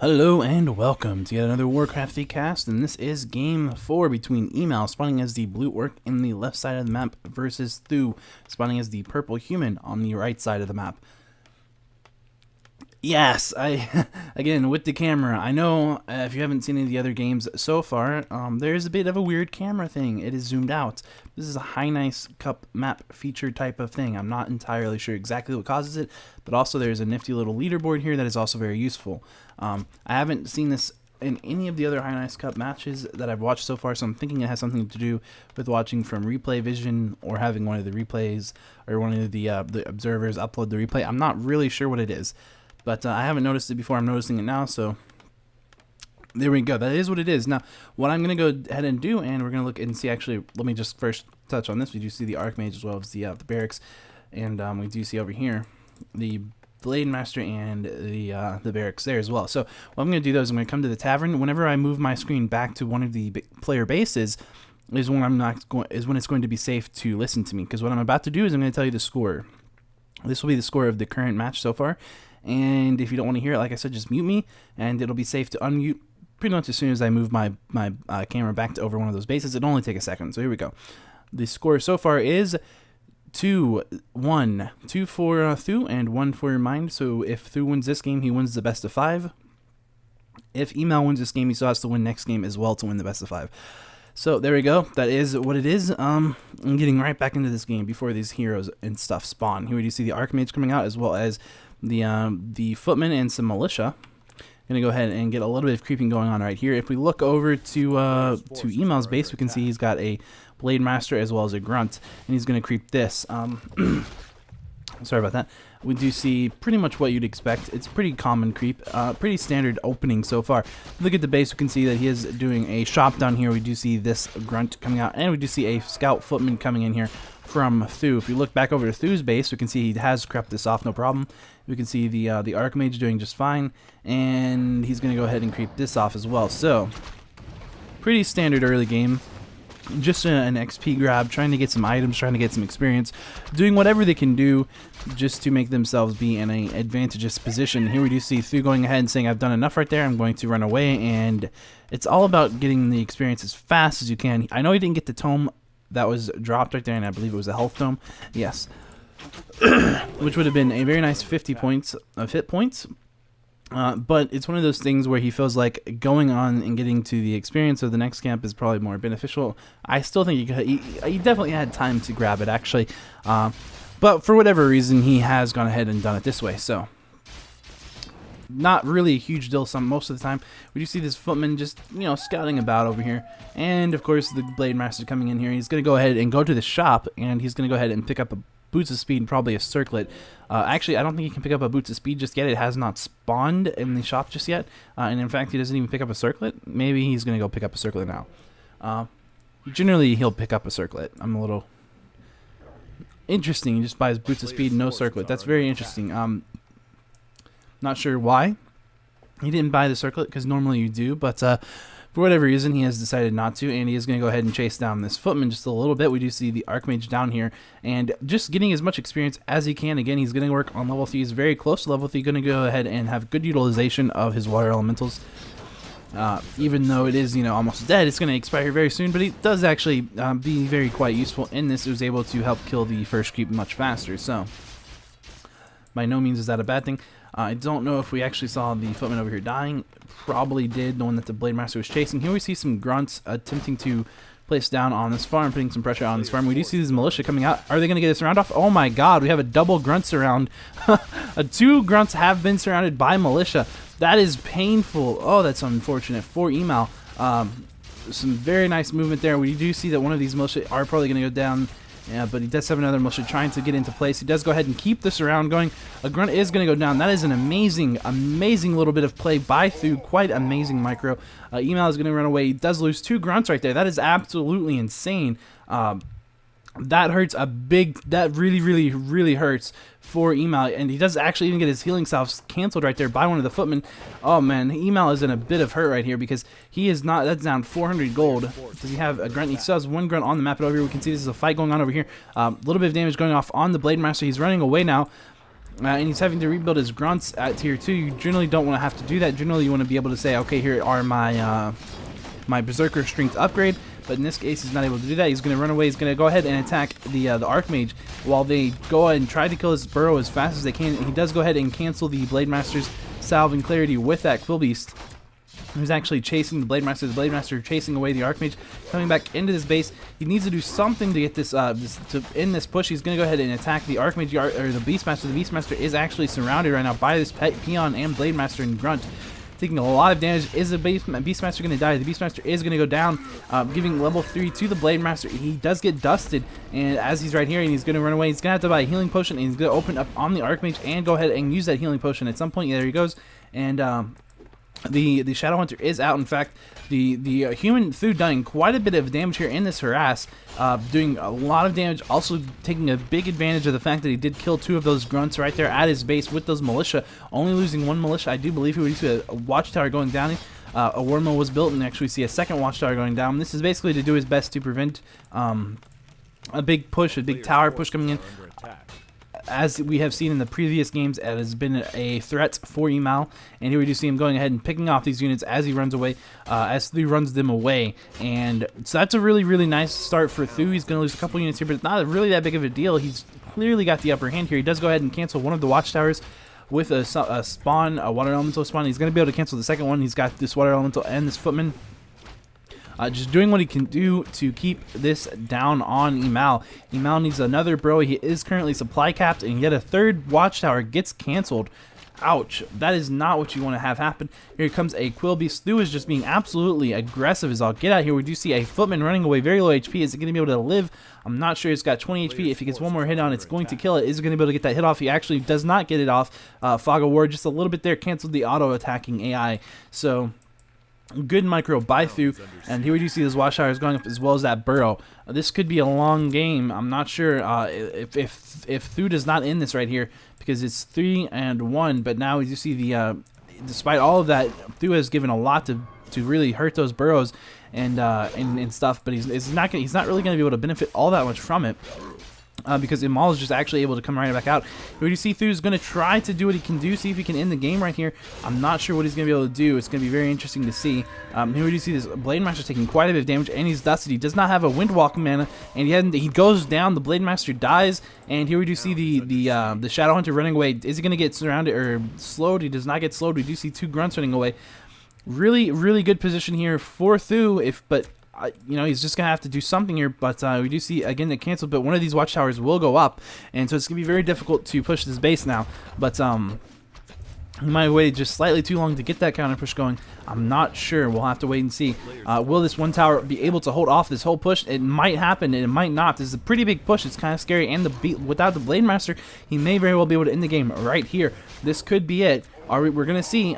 Hello and welcome to yet another Warcraft cast, and this is Game 4 between eMaL spawning as the blue orc in the left side of the map versus Thu spawning as the purple human on the right side of the map. Yes, again, with the camera, I know if you haven't seen any of the other games so far, there's a bit of a weird camera thing. It is zoomed out. This is a HiNice Cup map feature type of thing. I'm not entirely sure exactly what causes it, but also there's a nifty little leaderboard here that is also very useful. I haven't seen this in any of the other HiNice Cup matches that I've watched so far, so I'm thinking it has something to do with watching from replay vision or having one of the replays or one of the observers upload the replay. I'm not really sure what it is. But I haven't noticed it before. I'm noticing it now, so there we go. That is what it is. Now, what I'm going to go ahead and do, and we're going to look and see, actually, let me just first touch on this. We do see the Archmage as well as the barracks, and we do see over here the Blade Master and the barracks there as well. So what I'm going to do, though, is I'm going to come to the tavern. Whenever I move my screen back to one of the player bases is when it's going to be safe to listen to me, because what I'm about to do is I'm going to tell you the score. This will be the score of the current match so far. And if you don't want to hear it, like I said, just mute me, and it'll be safe to unmute pretty much as soon as I move my camera back to over one of those bases. It'll only take a second, so here we go. The score so far is 2-1. 2 for Thu and 1 for your mind. So if Thu wins this game, he wins the best of 5. If eMaL wins this game, he still has to win next game as well to win the best of 5. So there we go. That is what it is. I'm getting right back into this game before these heroes and stuff spawn. Here we do see the Archmage coming out, as well as the footmen and some militia. Gonna go ahead and get a little bit of creeping going on right here. If we look over to eMaL's base, we can see he's got a Blade Master as well as a Grunt, and he's gonna creep this. Sorry about that. We do see pretty much what you'd expect. It's pretty common creep, pretty standard opening so far. Look at the base, we can see that he is doing a shop down here. We do see this Grunt coming out, and we do see a Scout Footman coming in here from Thu. If we look back over to Thu's base, we can see he has crept this off no problem. We can see the Archmage doing just fine, and he's going to go ahead and creep this off as well. So, pretty standard early game. Just an XP grab, trying to get some items, trying to get some experience, doing whatever they can do just to make themselves be in an advantageous position. Here we do see Thu going ahead and saying, I've done enough right there, I'm going to run away, and it's all about getting the experience as fast as you can. I know he didn't get the tome that was dropped right there, and I believe it was a health tome. Yes. Which would have been a very nice 50 points of hit points. But it's one of those things where he feels like going on and getting to the experience of the next camp is probably more beneficial. I still think he definitely had time to grab it, actually. But for whatever reason, he has gone ahead and done it this way. So, not really a huge deal most of the time. We do see this footman just, scouting about over here. And, of course, the Blade Master coming in here. He's going to go ahead and go to the shop, and he's going to go ahead and pick up a Boots of Speed and probably a Circlet. Actually, I don't think he can pick up a Boots of Speed just yet. It has not spawned in the shop just yet. And, in fact, he doesn't even pick up a Circlet. Maybe he's going to go pick up a Circlet now. Generally, he'll pick up a Circlet. I'm a little interesting. He just buys Boots of Speed, no Circlet. That's very interesting. Not sure why he didn't buy the Circlet, because normally you do, but for whatever reason he has decided not to, and he is going to go ahead and chase down this footman just a little bit. We do see the Archmage down here, and just getting as much experience as he can. Again, he's going to work on level 3. He's very close to level 3, going to go ahead and have good utilization of his water elementals. Even though it is, almost dead, it's going to expire very soon, but it does actually be very quite useful in this. It was able to help kill the first creep much faster, so by no means is that a bad thing. I don't know if we actually saw the footman over here dying. Probably did, the one that the Blade Master was chasing. Here we see some grunts attempting to place down on this farm, putting some pressure on this farm. We do see this militia coming out. Are they going to get this round off? Oh my god, we have a double grunt surround. 2 grunts have been surrounded by militia. That is painful. Oh, that's unfortunate for eMaL. Some very nice movement there. We do see that one of these militia are probably going to go down. Yeah, but he does have another militia trying to get into place. He does go ahead and keep this around going. A grunt is going to go down. That is an amazing, amazing little bit of play by Thu. Quite amazing micro. eMaL is going to run away. He does lose 2 grunts right there. That is absolutely insane. That hurts that really hurts for eMaL, and he does actually even get his healing salves canceled right there by one of the footmen. Oh man, eMaL is in a bit of hurt right here because he is not, that's down 400 gold. Does he have a grunt? He still has 1 grunt on the map, and over here we can see this is a fight going on over here. A little bit of damage going off on the Blade Master. He's running away now. and he's having to rebuild his grunts at tier 2. You generally don't want to have to do that. Generally, you want to be able to say, okay, here are my my berserker strength upgrade. But in this case, he's not able to do that. He's going to run away. He's going to go ahead and attack the Archmage while they go ahead and try to kill his burrow as fast as they can. He does go ahead and cancel the Blade Master's Salve and Clarity with that Quill Beast, who's actually chasing the Blade Master. The Blade Master chasing away the Archmage, coming back into his base. He needs to do something to get this, to end this push. He's going to go ahead and attack the Archmage or the Beastmaster. The Beastmaster is actually surrounded right now by this Peon and Blade Master and Grunt, taking a lot of damage. Is the Beastmaster going to die? The Beastmaster is going to go down, giving level 3 to the Blade Master. He does get dusted, and as he's right here, and he's going to run away, he's going to have to buy a healing potion, and he's going to open up on the Archmage and go ahead and use that healing potion at some point. Yeah, there he goes, and the Shadow Hunter is out. In fact, the human Thu doing quite a bit of damage here in this harass, doing a lot of damage, also taking a big advantage of the fact that he did kill 2 of those grunts right there at his base with those militia, only losing 1 militia. I do believe he would see a watchtower going down. A war mill was built, and actually see a second watchtower going down. This is basically to do his best to prevent a big push, a big tower push coming in. As we have seen in the previous games, it has been a threat for eMaL, and here we do see him going ahead and picking off these units as he runs away, as Thu runs them away, and so that's a really, really nice start for Thu. He's going to lose a couple units here, but it's not really that big of a deal. He's clearly got the upper hand here. He does go ahead and cancel one of the watchtowers with a spawn, a water elemental spawn. He's going to be able to cancel the second one. He's got this water elemental and this footman. Just doing what he can do to keep this down on eMaL. eMaL needs another bro. He is currently supply capped, and yet a third watchtower gets canceled. Ouch. That is not what you want to have happen. Here comes a Quill Beast. Thu is just being absolutely aggressive as all get out here. We do see a footman running away, very low HP. Is it going to be able to live? I'm not sure. It's got 20 HP. If he gets one more hit on, it's going to kill it. Is it going to be able to get that hit off? He actually does not get it off. Fog of War just a little bit there. Canceled the auto-attacking AI. So good micro by Thu, and here we do see those watchtowers going up as well as that burrow. This could be a long game. I'm not sure if Thu does not end this right here, because it's 3-1. But now we do see the despite all of that, Thu has given a lot to really hurt those burrows and stuff. But he's not really going to be able to benefit all that much from it. Because eMaL is just actually able to come right back out. Here you see Thu's going to try to do what he can do, see if he can end the game right here. I'm not sure what he's going to be able to do. It's going to be very interesting to see. Here we do see this Blade Master taking quite a bit of damage, and he's dusted. He does not have a Windwalking mana, and he goes down. The Blade Master dies, and here we do see the Shadow Hunter running away. Is he going to get surrounded or slowed? He does not get slowed. We do see 2 grunts running away. Really, really good position here for Thu, but you know, he's just going to have to do something here, but we do see, again, the canceled, but one of these watchtowers will go up, and so it's going to be very difficult to push this base now, but he might have waited just slightly too long to get that counter push going. I'm not sure. We'll have to wait and see. Will this one tower be able to hold off this whole push? It might happen, and it might not. This is a pretty big push. It's kind of scary, and without the Blade Master, he may very well be able to end the game right here. This could be it. We're going to see.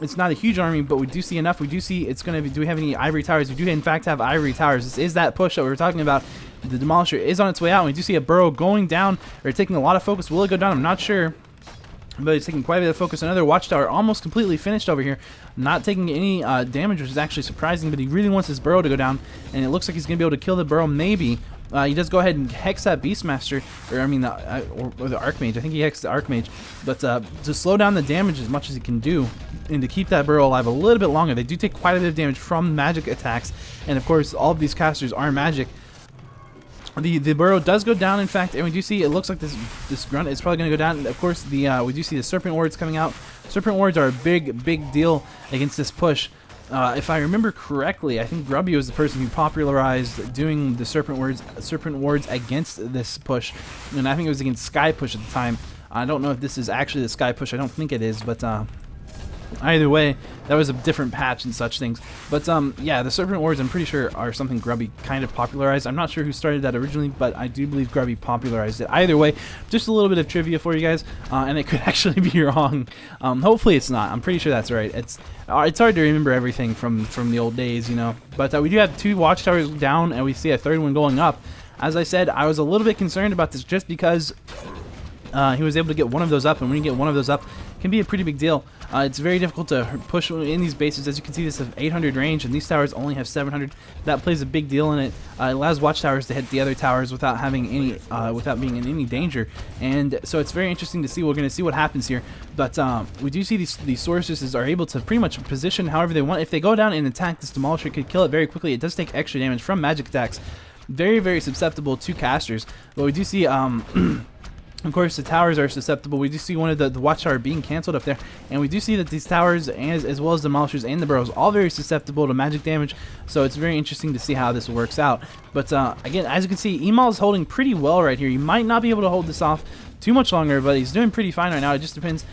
It's not a huge army, but we do see enough. We do see it's going to be. Do we have any ivory towers? We do, in fact, have ivory towers. This is that push that we were talking about. The Demolisher is on its way out, and we do see a burrow going down, or taking a lot of focus. Will it go down? I'm not sure, but it's taking quite a bit of focus. Another watchtower almost completely finished over here, not taking any damage, which is actually surprising, but he really wants his burrow to go down, and it looks like he's going to be able to kill the burrow, maybe. He does go ahead and hex that Beastmaster, or I mean, or the Archmage. I think he hexed the Archmage, but to slow down the damage as much as he can do, and to keep that burrow alive a little bit longer. They do take quite a bit of damage from magic attacks, and of course, all of these casters are magic. The burrow does go down, in fact, and we do see it looks like this grunt is probably going to go down. And of course, we do see the Serpent Wards coming out. Serpent Wards are a big deal against this push. If I remember correctly, I think Grubby was the person who popularized doing the Serpent Wards against this push, and I think it was against Sky Push at the time. I don't know if this is actually the Sky Push. I don't think it is, but either way, that was a different patch and such things. But yeah, the Serpent Wards, I'm pretty sure, are something Grubby kind of popularized. I'm not sure who started that originally, but I do believe Grubby popularized it. Either way, just a little bit of trivia for you guys, and it could actually be wrong. Hopefully it's not. I'm pretty sure that's right. It's hard to remember everything from the old days, you know. But we do have 2 watchtowers down, and we see a third one going up. As I said, I was a little bit concerned about this just because he was able to get one of those up, and when you get one of those up, it can be a pretty big deal. It's very difficult to push in these bases. As you can see, this has 800 range, and these towers only have 700. That plays a big deal in it. It allows watchtowers to hit the other towers without having any, without being in any danger. And so it's very interesting to see. We're going to see what happens here. But we do see these sorceresses are able to pretty much position however they want. If they go down and attack, this Demolisher could kill it very quickly. It does take extra damage from magic attacks. Very, very susceptible to casters. But we do see, of course, the towers are susceptible. We do see one of the watchtower being canceled up there, and we do see that these towers, as well as the demolishers and the burrows, all very susceptible to magic damage. So it's very interesting to see how this works out. But again, as you can see, eMaL is holding pretty well right here. You might not be able to hold this off too much longer, but he's doing pretty fine right now. It just depends.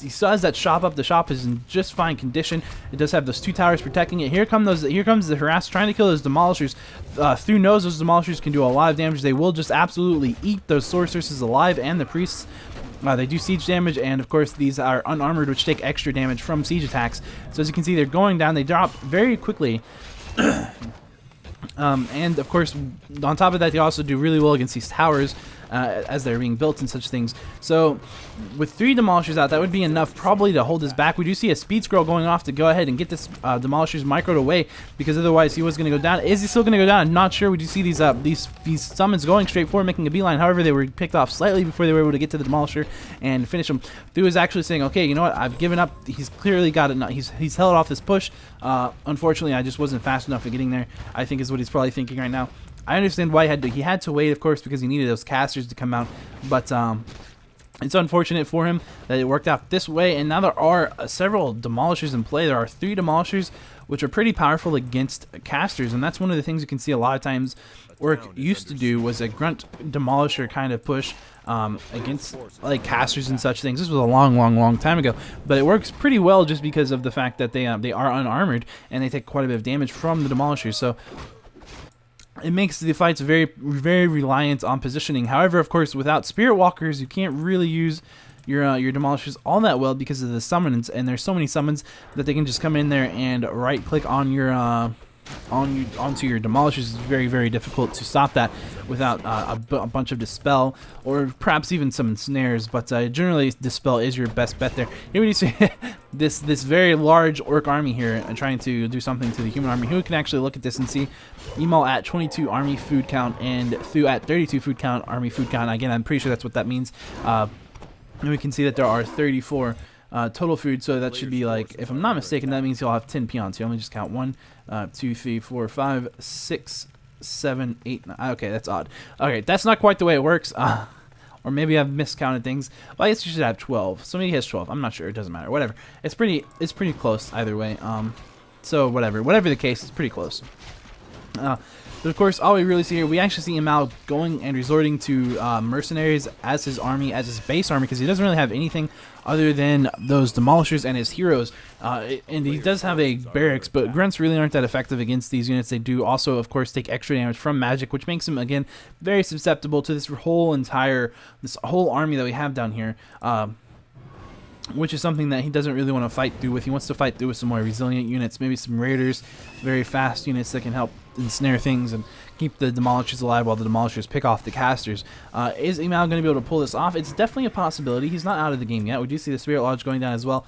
He still has that shop up. The shop is in just fine condition. It does have those 2 towers protecting it. Here comes the harass trying to kill those demolishers. Thu knows those demolishers can do a lot of damage. They will just absolutely eat those sorceresses alive and the priests. They do siege damage, and of course these are unarmored, which take extra damage from siege attacks. So as you can see, they're going down. They drop very quickly. And of course, on top of that, they also do really well against these towers as they're being built and such things. So with 3 demolishers out, that would be enough probably to hold us back. We do see a speed scroll going off to go ahead and get this demolishers microed away, because otherwise he was going to go down. Is he still going to go down? I'm not sure. We do see these summons going straight forward, making a beeline. However, they were picked off slightly before they were able to get to the demolisher and finish them. Thu is actually saying, okay, you know what, I've given up. He's clearly got it. He's held off this push. Unfortunately, I just wasn't fast enough at getting there, I think is what he's probably thinking right now. I understand why he had to wait, of course, because he needed those casters to come out. But it's unfortunate for him that it worked out this way. And now there are several demolishers in play. There are 3 demolishers, which are pretty powerful against casters. And that's one of the things you can see a lot of times ORC used to do, was a grunt demolisher kind of push against like casters and such things. This was a long time ago, but it works pretty well just because of the fact that they are unarmored and they take quite a bit of damage from the demolishers. So it makes the fights very, very reliant on positioning. However, of course, without Spirit Walkers, you can't really use your demolishers all that well because of the summons, and there's so many summons that they can just come in there and right-click on your onto your demolishers. Is very, very difficult to stop that without a bunch of dispel, or perhaps even some snares. But generally, dispel is your best bet there. Here we see this very large orc army here and trying to do something to the human army. Who can actually look at this and see eMaL at 22 army food count and Thu at 32 food count, army food count. Again, I'm pretty sure that's what that means. And we can see that there are 34 total food, so that should be like, if I'm not mistaken, that means you'll have 10 peons. So let me just count 1, 2, 3, 4, 5, 6, 7, 8, 9. Okay, that's odd. Okay, that's not quite the way it works. Or maybe I've miscounted things. Well, I guess you should have 12. So maybe he has 12. I'm not sure. It doesn't matter. Whatever. It's pretty close either way. So whatever the case, it's pretty close. But of course, all we really see here, we actually see eMaL going and resorting to mercenaries as his army, as his base army, because he doesn't really have anything other than those demolishers and his heroes. And he does have a barracks, but grunts really aren't that effective against these units. They do also, of course, take extra damage from magic, which makes him, again, very susceptible to this whole army that we have down here. Which is something that he doesn't really want to fight through with. He wants to fight through with some more resilient units, maybe some raiders, very fast units that can help ensnare things and keep the demolishers alive while the demolishers pick off the casters. Is eMaL going to be able to pull this off? It's definitely a possibility. He's not out of the game yet. We do see the Spirit Lodge going down as well.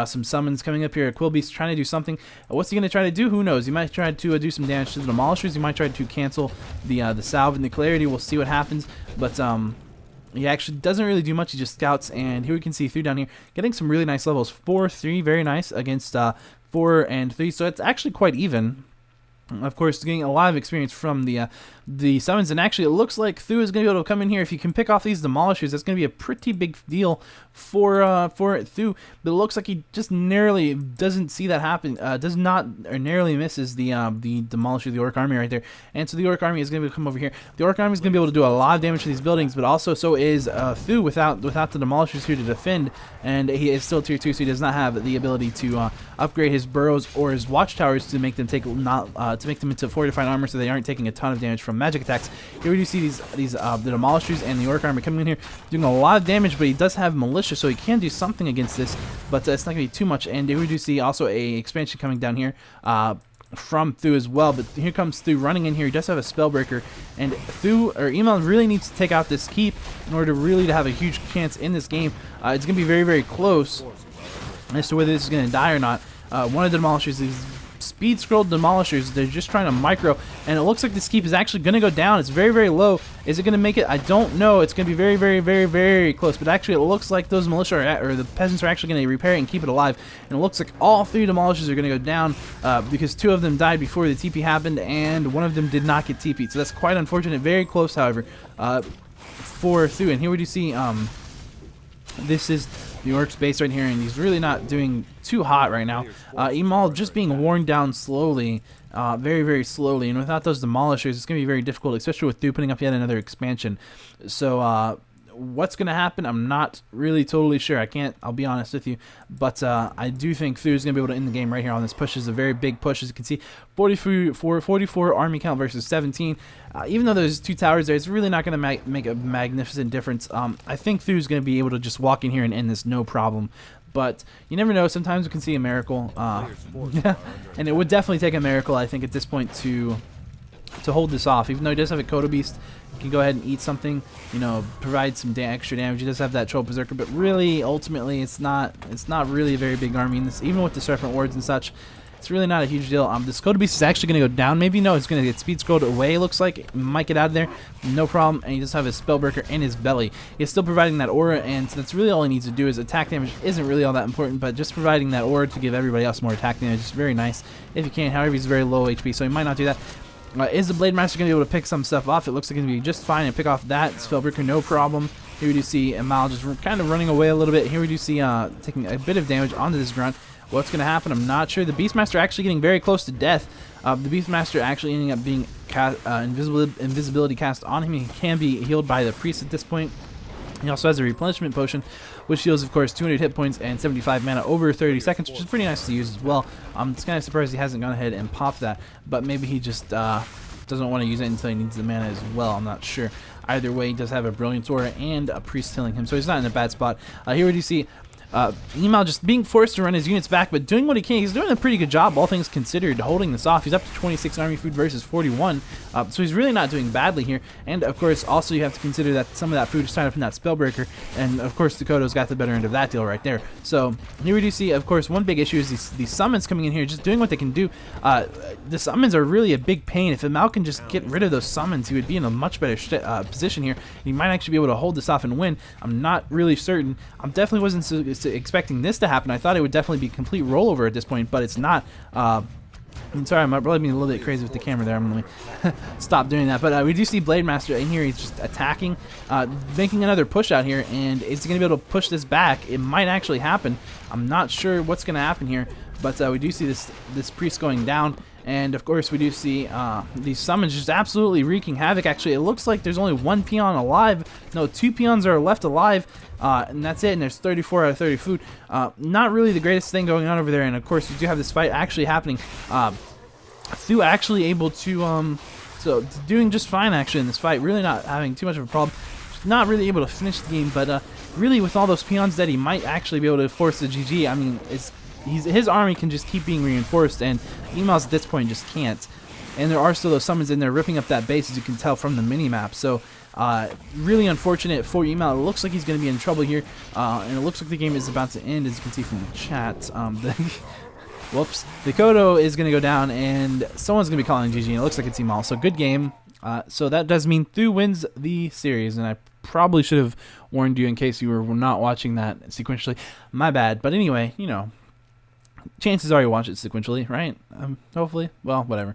Some summons coming up here. Quillbeast trying to do something. What's he going to try to do? Who knows? He might try to do some damage to the demolishers. He might try to cancel the salve and the clarity. We'll see what happens. But he actually doesn't really do much. He just scouts, and here we can see Thu down here getting some really nice levels. 4, 3, very nice against 4 and 3. So it's actually quite even. Of course, getting a lot of experience from the summons, and actually it looks like Thu is going to be able to come in here. If you can pick off these demolishers, that's going to be a pretty big deal for Thu. But it looks like he just narrowly doesn't see that happen. Does not, or narrowly misses the demolisher, the orc army right there. And so the orc army is going to come over here. The orc army is going to be able to do a lot of damage to these buildings, but also so is Thu without the demolishers here to defend. And he is still tier 2, so he does not have the ability to upgrade his burrows or his watchtowers to make them to make them into fortified armor, so they aren't taking a ton of damage from magic attacks. Here we do see the demolishers and the orc army coming in here doing a lot of damage, but he does have militia, so he can do something against this, but it's not going to be too much. And here we do see also a expansion coming down here from Thu as well, but here comes Thu running in here. He does have a spellbreaker, and eMaL really needs to take out this keep in order to really have a huge chance in this game. It's going to be very, very close. as to whether this is going to die or not. One of the demolishers, these speed scrolled demolishers, they're just trying to micro, and it looks like this keep is actually going to go down. It's very, very low. Is it going to make it? I don't know. It's going to be very, very, very, very close, but actually it looks like those militia or the peasants are actually going to repair it and keep it alive, and it looks like all 3 demolishers are going to go down because 2 of them died before the TP happened, and 1 of them did not get TP'd, so that's quite unfortunate. Very close, however, for Thu. And here we do see this is the Orc's base right here, and he's really not doing too hot right now. eMaL just being worn down slowly, very, very slowly, and without those demolishers, it's going to be very difficult, especially with Thu putting up yet another expansion. So, what's going to happen, I'm not really totally sure. I'll be honest with you, but I do think Thu is going to be able to end the game right here on this push. Is a very big push, as you can see. 44 army count versus 17. Even though there's 2 towers there, it's really not going to make a magnificent difference. I think Thu is going to be able to just walk in here and end this no problem. But you never know. Sometimes we can see a miracle. Yeah, and it would definitely take a miracle, I think, at this point to hold this off. Even though he does have a Kodo Beast, he can go ahead and eat something, you know, provide some extra damage. He does have that Troll Berserker, but really, ultimately, it's not really a very big army. And this, even with the Serpent Wards and such, it's really not a huge deal. This Kodo Beast is actually going to go down. Maybe no, it's going to get speed scrolled away. It looks like it might get out of there, no problem. And he does have his Spellbreaker in his belly. He's still providing that aura, and so that's really all he needs to do. Is attack damage isn't really all that important, but just providing that aura to give everybody else more attack damage is very nice if you can. However, he's very low HP, so he might not do that. Is the Blade Master going to be able to pick some stuff off? It looks like it's going to be just fine and pick off that Spellbreaker, no problem. Here we do see eMaL just kind of running away a little bit. Here we do see taking a bit of damage onto this grunt. What's going to happen? I'm not sure. The Beastmaster actually getting very close to death. The Beastmaster actually ending up being invisibility cast on him. He can be healed by the priest at this point. He also has a replenishment potion, which heals, of course, 200 hit points and 75 mana over 30 seconds, which is pretty nice to use as well. I'm just kind of surprised he hasn't gone ahead and popped that, but maybe he just doesn't want to use it until he needs the mana as well. I'm not sure. Either way, he does have a Brilliant Aura and a priest healing him, so he's not in a bad spot. Here we do see eMaL just being forced to run his units back, but doing what he can. He's doing a pretty good job, all things considered, holding this off. He's up to 26 army food versus 41, so he's really not doing badly here. And of course, also you have to consider that some of that food is tied up in that Spellbreaker, and of course Dakota's got the better end of that deal right there. So here we do see, of course, one big issue is these summons coming in here, just doing what they can do. The summons are really a big pain. If eMaL can just get rid of those summons, he would be in a much better position here. He might actually be able to hold this off and win. I'm not really certain. I definitely wasn't expecting this to happen. I thought it would definitely be complete rollover at this point, but it's not. I'm sorry, I'm probably being a little bit crazy with the camera there. I'm going to stop doing that. But we do see Blade Master in here. He's just attacking, making another push out here, and is he going to be able to push this back? It might actually happen. I'm not sure what's going to happen here, but we do see this priest going down. And of course we do see these summons just absolutely wreaking havoc. Actually, it looks like there's only 1 peon alive. No, 2 peons are left alive, and that's it. And there's 34 out of 30 food. Not really the greatest thing going on over there. And of course we do have this fight actually happening. Thu actually able to so doing just fine actually in this fight. Really not having too much of a problem. Not really able to finish the game, but really with all those peons dead, he might actually be able to force the GG. I mean, his army can just keep being reinforced, and eMaL's at this point just can't. And there are still those summons in there ripping up that base, as you can tell from the mini-map. So really unfortunate for eMaL. It looks like he's going to be in trouble here, and it looks like the game is about to end, as you can see from the chat. Whoops. The Kodo is going to go down, and someone's going to be calling GG, and it looks like it's eMaL. So good game. So that does mean Thu wins the series, and I probably should have warned you in case you were not watching that sequentially. My bad. But anyway, you know, chances are you watch it sequentially, right? Hopefully. Well, whatever.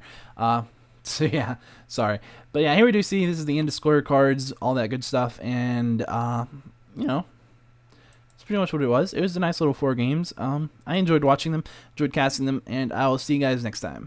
So yeah, sorry. But yeah, here we do see this is the end of scorecards, all that good stuff, and you know, it's pretty much what it was. It was a nice little 4 games. I enjoyed watching them, enjoyed casting them, and I will see you guys next time.